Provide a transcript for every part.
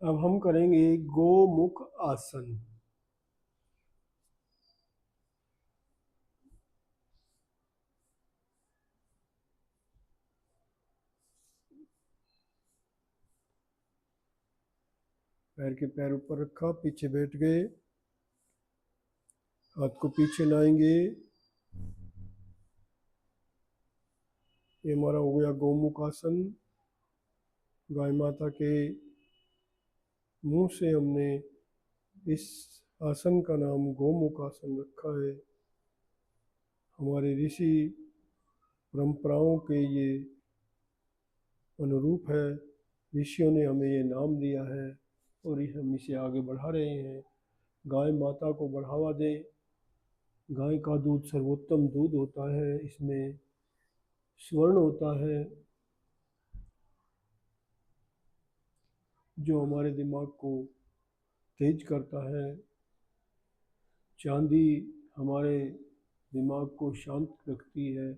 अब हम करेंगे गोमुख आसन। पैर के पैर ऊपर रखा, पीछे बैठ गए, हाथ को पीछे लाएंगे। ये हमारा हो गया गोमुख आसन। गाय माता के मुंह से हमने इस आसन का नाम गोमुख आसन रखा है। हमारे ऋषि परंपराओं के ये अनुरूप है। ऋषियों ने हमें ये नाम दिया है और हम इसे आगे बढ़ा रहे हैं। गाय माता को बढ़ावा दें। गाय का दूध सर्वोत्तम दूध होता है, इसमें स्वर्ण होता है जो हमारे दिमाग को तेज करता है। चांदी हमारे दिमाग को शांत रखती है।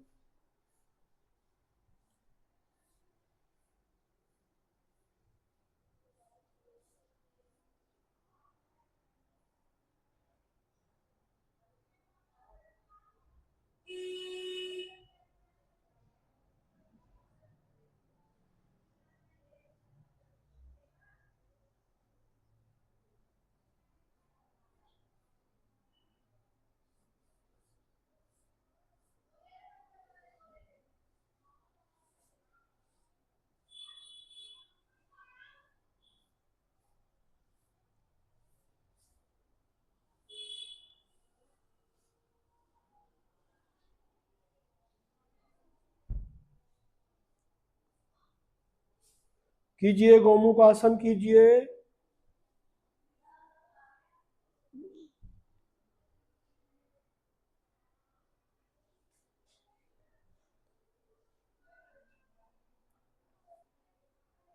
कीजिए, गोमुख आसन कीजिए।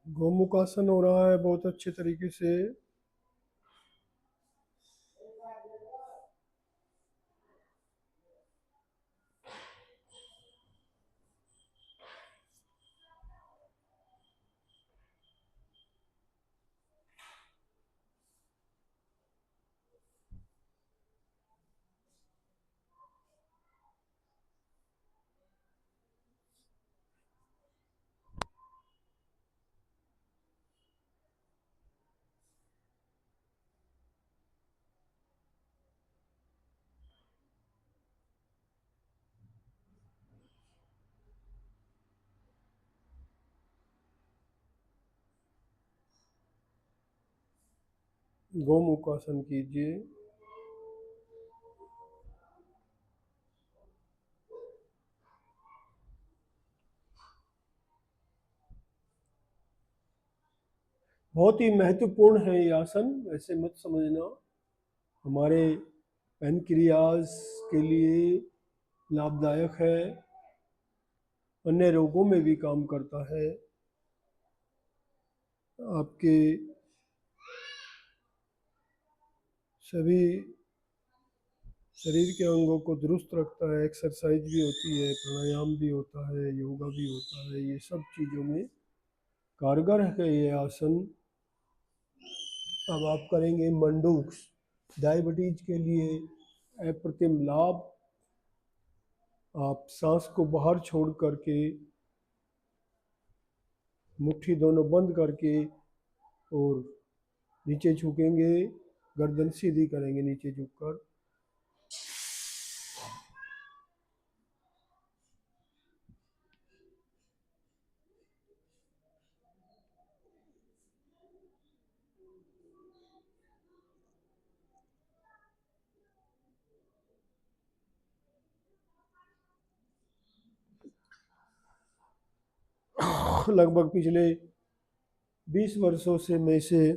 गोमुख आसन हो रहा है बहुत अच्छे तरीके से। गोमुख आसन कीजिए। बहुत ही महत्वपूर्ण है ये आसन, ऐसे मत समझना। हमारे पैनक्रियाज के लिए लाभदायक है, अन्य रोगों में भी काम करता है। आपके सभी शरीर के अंगों को दुरुस्त रखता है। एक्सरसाइज भी होती है, प्राणायाम भी होता है, योगा भी होता है। ये सब चीज़ों में कारगर है ये आसन। अब आप करेंगे मंडूक। डायबिटीज के लिए अप्रतिम लाभ। आप सांस को बाहर छोड़ करके, मुट्ठी दोनों बंद करके और नीचे झुकेंगे, गर्दन सीधी करेंगे नीचे झुककर। लगभग पिछले 20 वर्षों से मैं इसे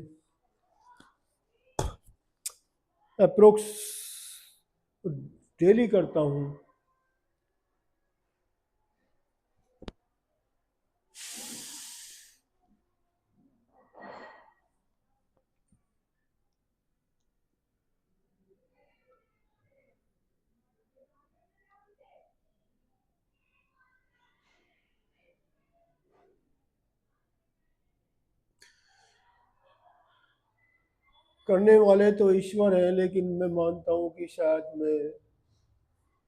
अप्रोक्स डेली करता हूँ। करने वाले तो ईश्वर हैं, लेकिन मैं मानता हूँ कि शायद मैं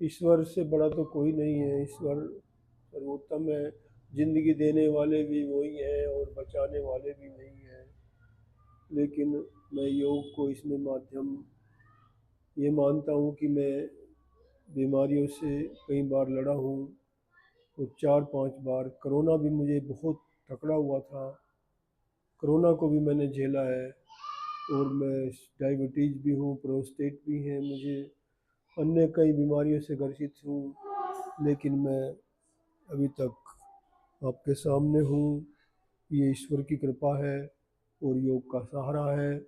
ईश्वर से बड़ा तो कोई नहीं है। ईश्वर सर्वोत्तम है, जिंदगी देने वाले भी वही हैं और बचाने वाले भी वही हैं। लेकिन मैं योग को इसमें माध्यम ये मानता हूँ कि मैं बीमारियों से कई बार लड़ा हूँ, तो 4-5 बार। कोरोना भी मुझे बहुत तकड़ा हुआ था, कोरोना को भी मैंने झेला है। और मैं डायबिटीज़ भी हूँ, प्रोस्टेट भी है मुझे, अन्य कई बीमारियों से ग्रसित हूँ, लेकिन मैं अभी तक आपके सामने हूँ। ये ईश्वर की कृपा है और योग का सहारा है।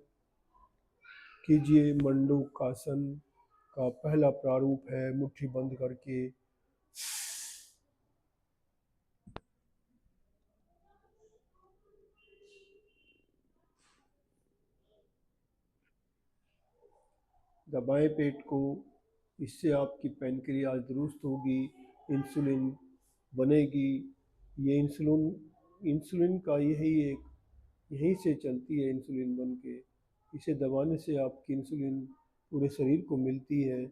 कीजिए, मंडूकासन का पहला प्रारूप है, मुट्ठी बंद करके। दबाएं पेट को, इससे आपकी पैनक्रियाज दुरुस्त होगी, इंसुलिन बनेगी। ये इंसुलिन का यहीं से चलती है, इंसुलिन बन के। इसे दबाने से आपकी इंसुलिन पूरे शरीर को मिलती है।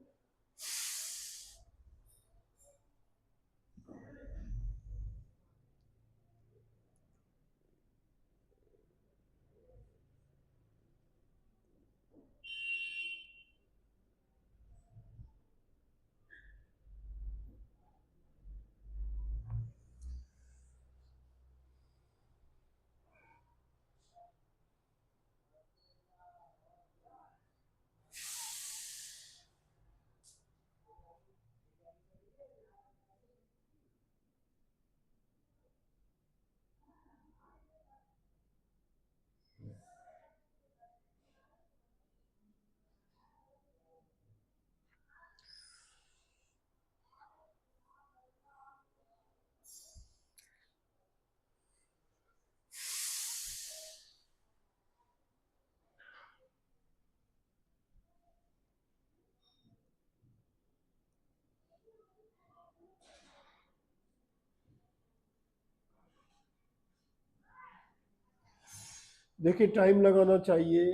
देखिए, टाइम लगाना चाहिए।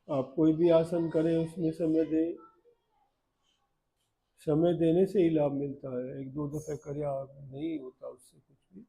आप कोई भी आसन करें, उसमें समय दें। समय देने से ही लाभ मिलता है। 1-2 दफ़े करे आप, नहीं होता उससे कुछ भी।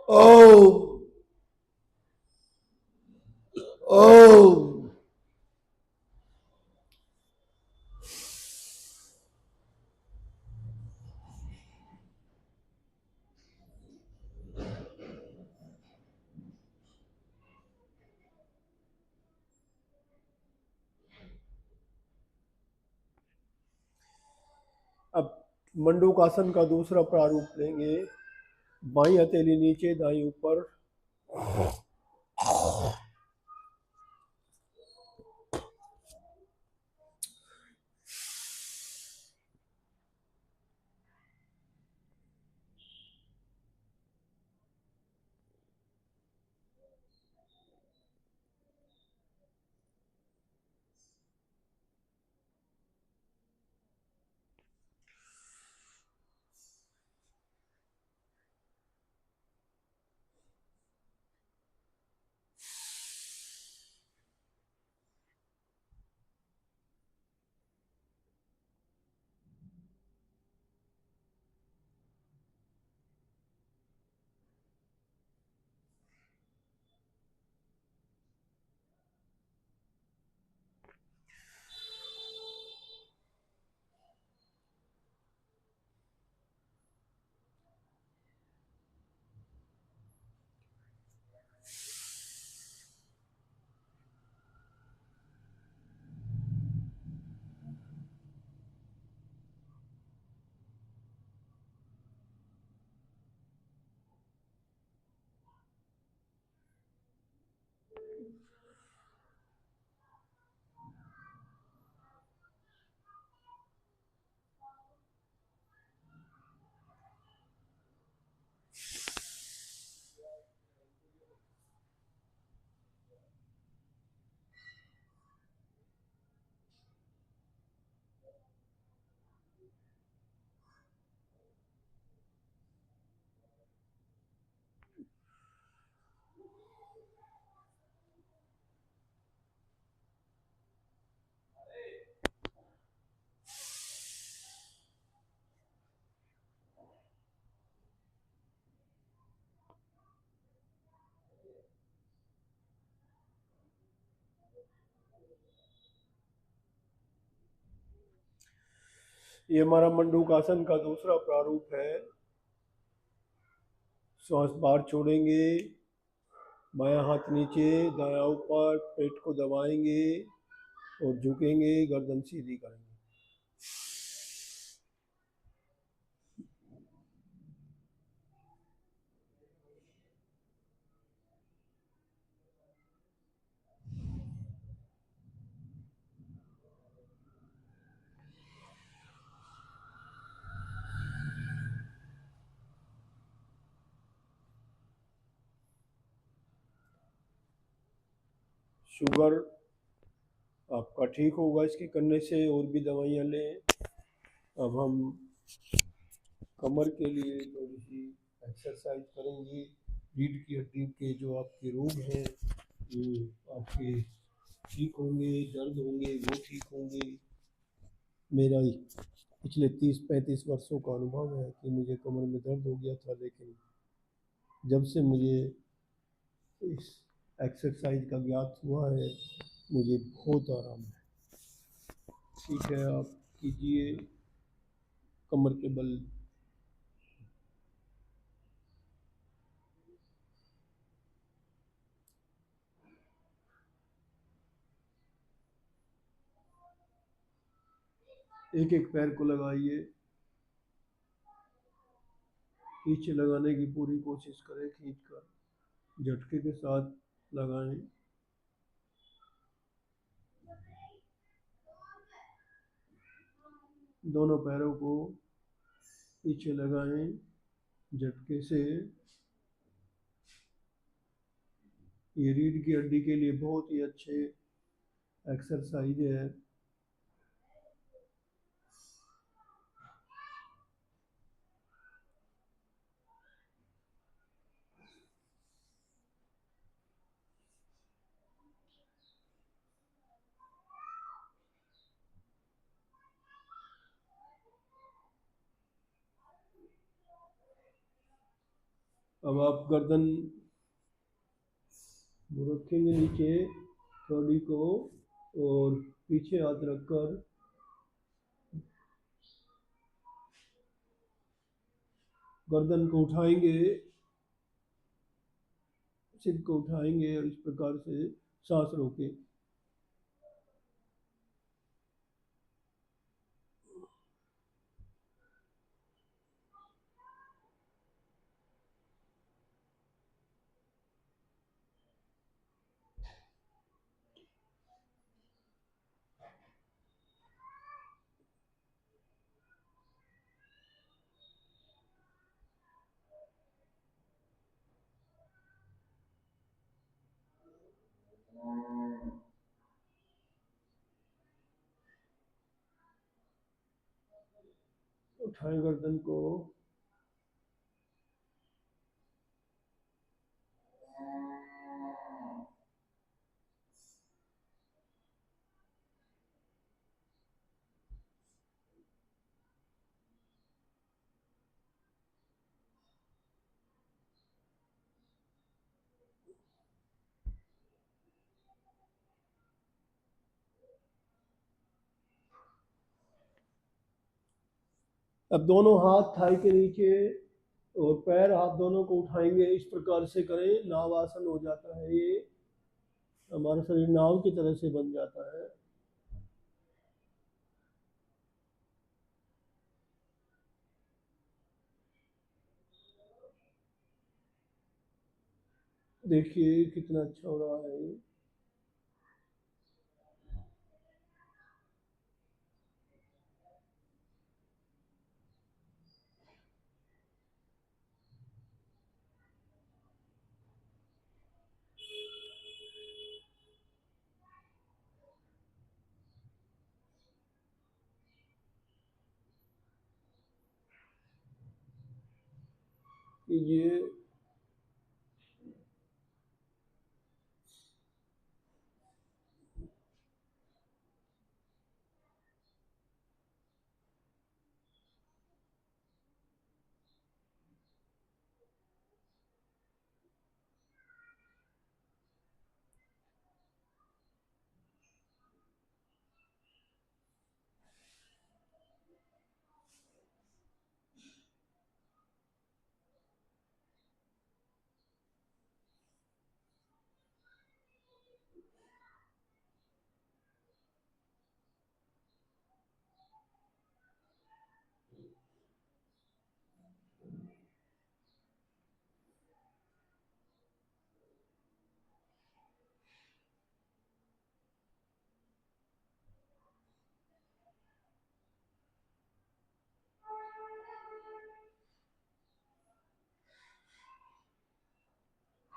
ओ ओ अब मंडूकासन का दूसरा प्रारूप लेंगे। बाई हथेली नीचे, दाई ऊपर। ये हमारा मंडूकासन का दूसरा प्रारूप है। श्वास बाहर छोड़ेंगे, बायां हाथ नीचे, दायां ऊपर, पेट को दबाएंगे और झुकेंगे, गर्दन सीधी करेंगे। शुगर आपका ठीक होगा इसके करने से, और भी दवाइयाँ लें। अब हम कमर के लिए थोड़ी सी एक्सरसाइज करेंगे। रीढ़ की हड्डी के जो आपके रोग हैं वो आपके ठीक होंगे, दर्द होंगे वो ठीक होंगे। मेरा ही पिछले 30-35 वर्षों का अनुभव है कि मुझे कमर में दर्द हो गया था, लेकिन जब से मुझे इस एक्सरसाइज का ज्ञात हुआ है मुझे बहुत आराम है। ठीक है, आप कीजिए कमर के बल। एक एक पैर को लगाइए, पीछे लगाने की पूरी कोशिश करें, खींच कर झटके के साथ लगाएं। दोनों पैरों को पीछे लगाएं झटके से। ये रीढ़ की हड्डी के लिए बहुत ही अच्छे एक्सरसाइज है। अब आप गर्दन रखेंगे नीचे थोड़ी को, और पीछे हाथ रखकर गर्दन को उठाएंगे, सिर को उठाएंगे और इस प्रकार से सांस रोके। उठाएं गर्दन को। अब दोनों हाथ थाई के नीचे और पैर हाथ दोनों को उठाएंगे, इस प्रकार से करें, नाव आसन हो जाता है। ये हमारा शरीर नाव की तरह से बन जाता है। देखिए कितना अच्छा हो रहा है ये। कीजिए।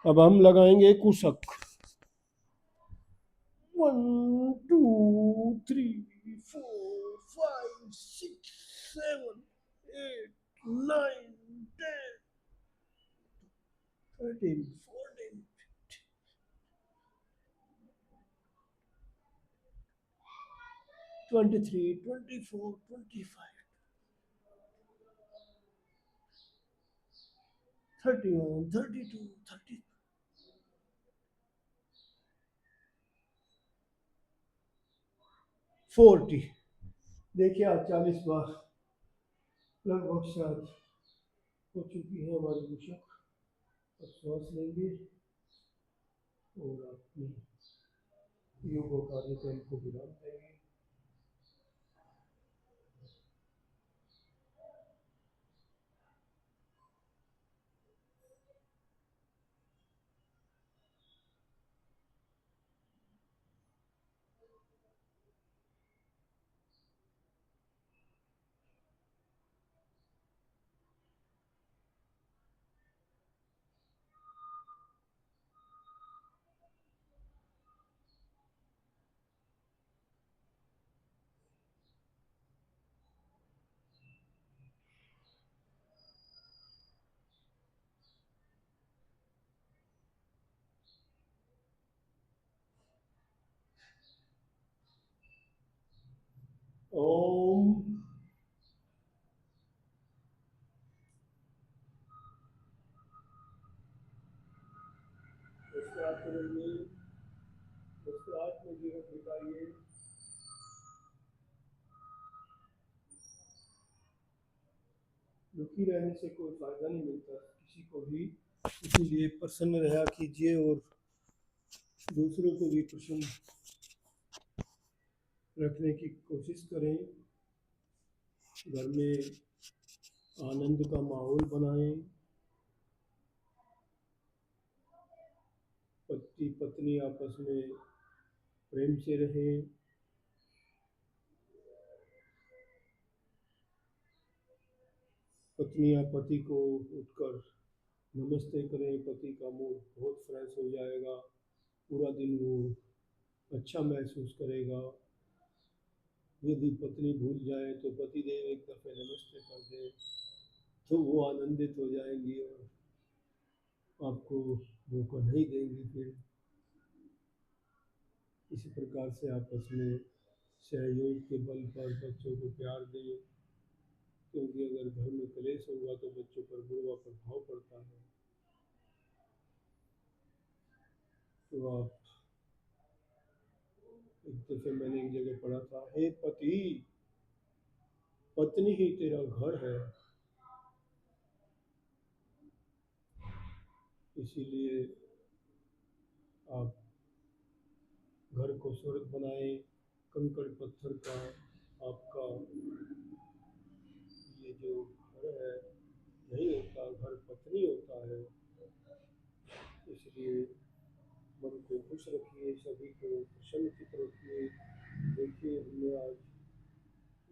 अब हम लगाएंगे कुशक। 1 2 3 4 5 6 7 8 9 10 13 14 23 24 25 31 32 30 40। देखिए आज 40 बार लगभग शायद हो चुकी है हमारी पुशअप। अब सांस लेंगे और अपने योग कार्यक्रम को विराम देंगे। ओम। मुस्कुराहट करेंगे, मुस्कुराहट में जीवन बिताइए। दुखी रहने से कोई फायदा नहीं मिलता किसी को भी, इसीलिए प्रसन्न रहा कीजिए और दूसरों को भी प्रसन्न रखने की कोशिश करें। घर में आनंद का माहौल बनाएं। पति पत्नी आपस में प्रेम से रहें। पत्नी या पति को उठकर नमस्ते करें। पति का मूड बहुत फ्रेश हो जाएगा, पूरा दिन वो अच्छा महसूस करेगा। यदि पत्नी भूल जाए तो पति देव एक दफ़े नमस्ते कर दे तो वो आनंदित हो जाएंगी और आपको धोखा नहीं देंगी। फिर इसी प्रकार से आपस में सहयोग के बल पर बच्चों को प्यार दें, क्योंकि अगर घर में कलेश होगा तो बच्चों पर बुरा प्रभाव पड़ता है। तो आप एक दफ़े मैंने एक जगह पढ़ा था, हे पति, पत्नी ही तेरा घर है। इसीलिए आप घर को स्वर्ग बनाएं। कंकड़ पत्थर का आपका ये जो घर है नहीं होता, घर पत्नी होता है। इसलिए मन को खुश रखिए, सभी को प्रसन्नचित रखिए। देखिए हमने आज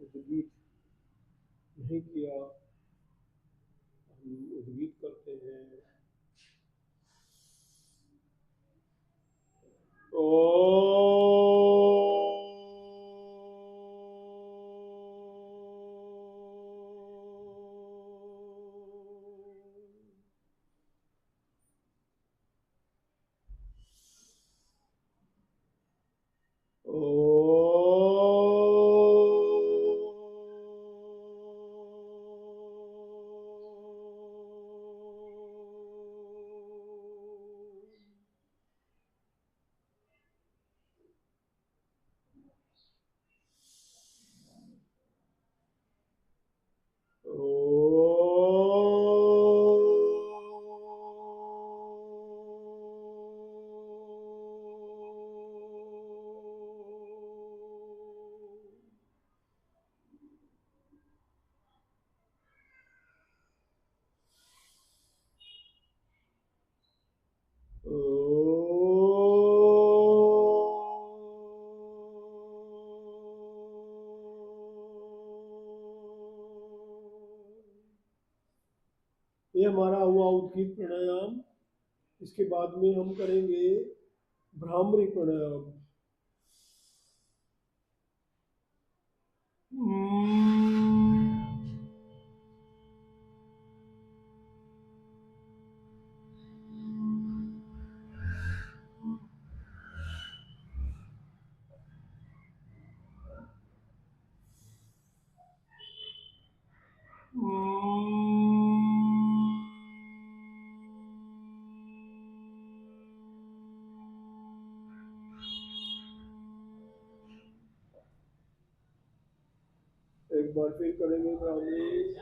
उद्गीत नहीं किया, हम उद्गीत करते हैं। ओ ये हमारा हुआ उद्गीत प्राणायाम। इसके बाद में हम करेंगे भ्रामरी प्राणायाम। एक बार फिर करेंगे भ्रामरी।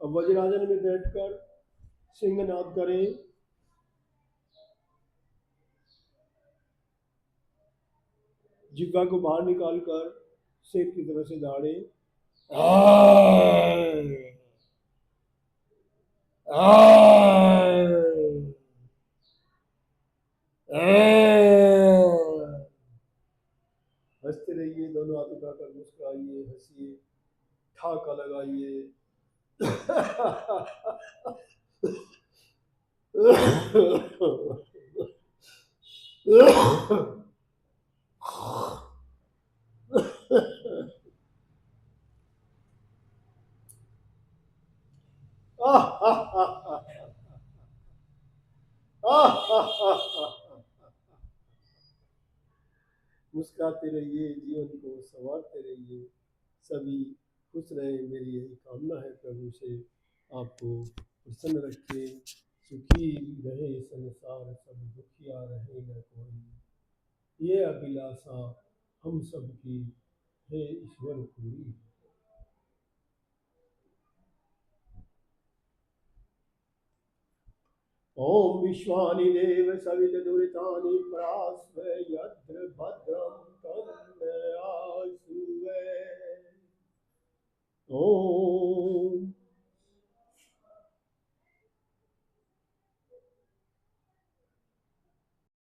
अब वज्रासन में बैठकर सिंहनाद करें। जिह्वा को बाहर निकालकर शेर की तरह से दाढ़े। हंसते रहिए, दोनों हाथ उठाकर मुस्कुराइए, हंसिए, ठाका लगाइए। मुस्कुराते रहिए, जीवन को संवारते रहिए, सभी खुश रहे, मेरी यही कामना है प्रभु से। आपको प्रसन्न रखे, सुखी रहे संसार, सब दुखिया रहे न कोई, ये अभिलाषा हम सबकी है ईश्वर पूरी। ओम विश्वानि देव सवित दुरितानि परास्व यत्र भद्रम